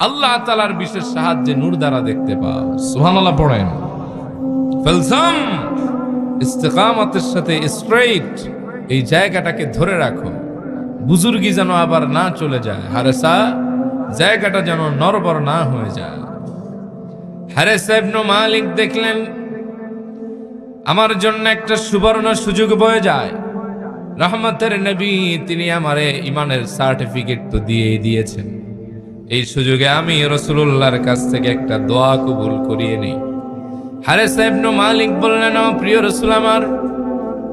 আল্লাহ তাআলার বিশেষ সাহায্যে নূর দ্বারা দেখতে পাও। সুবহানাল্লাহ পড়েন। ফালজাম, ইস্তিকামতের সাথে স্ট্রেইট এই জায়গাটাকে ধরে রাখো, বুজুর্গি যেন আবার না চলে যায়। হারেসা, জায়গাটা যেন নড়বড় না হয়ে যায়। হারেসা ইবনে মালিক দেখলেন আমার জন্য একটা সুবর্ণ সুযোগ বয়ে যায়। রহমতের নবী তিনি আমারে ইমানের সার্টিফিকেট তো দিয়েই দিয়েছেন, এই সুযোগে আমি রাসূলুল্লাহর কাছ থেকে একটা দোয়া কবুল করিয়ে নেই। হারেসা ইবনে মালিক বললেন, ও প্রিয় রাসূল আমার,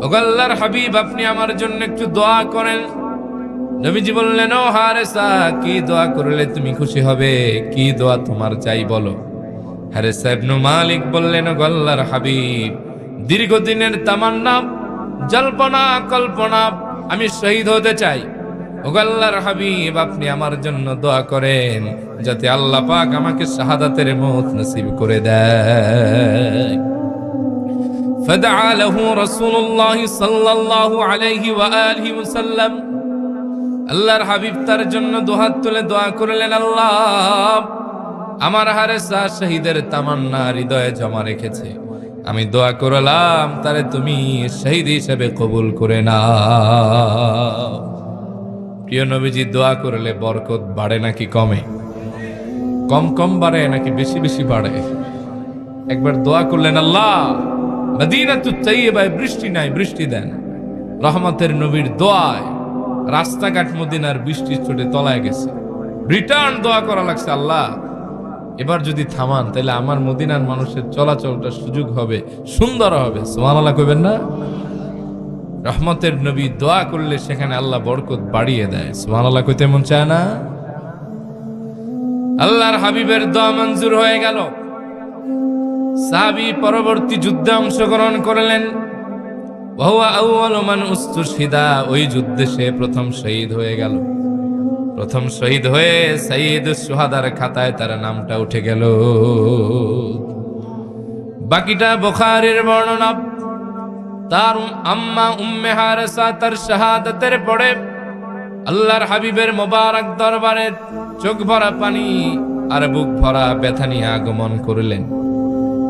ও আল্লাহর হাবিব, আপনি আমার জন্য একটু দোয়া করেন। নবীজি বললেন, ও হারেসা, কি দোয়া করলে তুমি খুশি হবে? কি দোয়া তোমার চাই বলো। হারেসা ইবনে মালিক বললেন, ও আল্লাহর হাবিব, দীর্ঘদিনের তামান্না, জল্পনা কল্পনা, আমি শহীদ হতে চাই। ও আল্লাহর হাবিব, আপনি আমার জন্য দোয়া করেন যাতে আল্লাহ পাক আমাকে শাহাদাতের মওত নসিব করে দেয়। ফাদআ লাহু রাসূলুল্লাহ সাল্লাল্লাহু আলাইহি ওয়া আলিহি ওয়াসাল্লাম, আল্লাহর হাবিব তার জন্য দুহাত তুলে দোয়া করলেন, আল্লাহ, আমার হারেসা শহীদের তামান্না হৃদয়ে জমা রেখেছে, আমি দোয়া করলাম তারে তুমি শহীদ হিসেবে কবুল করে নাও। প্রিয় নবীজি, দোয়া করলে বরকত বাড়ে নাকি কমে? কম কম বাড়ে নাকি বেশি বেশি বাড়ে? একবার দোয়া করলেন, আল্লাহ, মদিনাতুত তাইয়্যিবায় বৃষ্টি নাই, বৃষ্টি দেন। রহমতের নবীর দোয়ায় রাস্তাঘাট মদিনার বৃষ্টির ছোটে তলায় গেছে। রিটার্ন দোয়া করা লাগছে, আল্লাহ, এবার যদি থামান তাহলে আমার মদিনার মানুষের চলাচলটা সুযোগ হবে, সুন্দর হবে। সুবহানাল্লাহ কইবেন না? রহমতের নবী দোয়া করলে সেখানে আল্লাহ বরকত বাড়িয়ে দেয়। সুবহানাল্লাহ কইতে মন চায় না? আল্লাহর হাবিবের দোয়া মঞ্জুর হয়ে গেল। সাহাবী পরবর্তী যুদ্ধে অংশগ্রহণ করলেন। ওয়া আউয়ালু মান উস্তুশহিদা, ওই যুদ্ধে সে প্রথম শহীদ হয়ে গেল। প্রথম শহীদ হয়ে সাইয়্যিদুশ শুহাদার খাতায় তার নামটা উঠে গেল। বাকিটা বুখারীর বর্ণনা। তার আম্মা উম্মে হারেসা তার শাহাদাতের পরে আল্লাহর হাবিবের মোবারক দরবারে চোখ ভরা পানি আর বুক ভরা ব্যথা নিয়ে আগমন করলেন।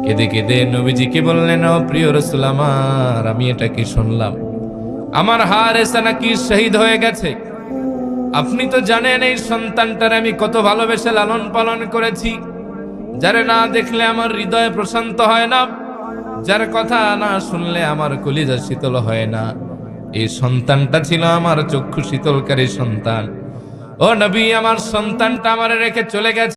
কেঁদে কেঁদে নবীজিকে বললেন, ও প্রিয় রাসূল আমার, আমি এটা কি শুনলাম, আমার হারেসা নাকি শহীদ হয়ে গেছে। আপনি তো জানেন এই সন্তানটার আমি কত ভালোবেসে লালন পালন করেছি, যারে না দেখলে আমার হৃদয় প্রশান্ত হয় না, যার কথা না শুনলে আমার কলিজা শীতল হয় না। এই সন্তানটা ছিল আমার চক্ষু শীতলকারী সন্তান। ও নবী, আমার সন্তানটা আমার রেখে চলে গেছে।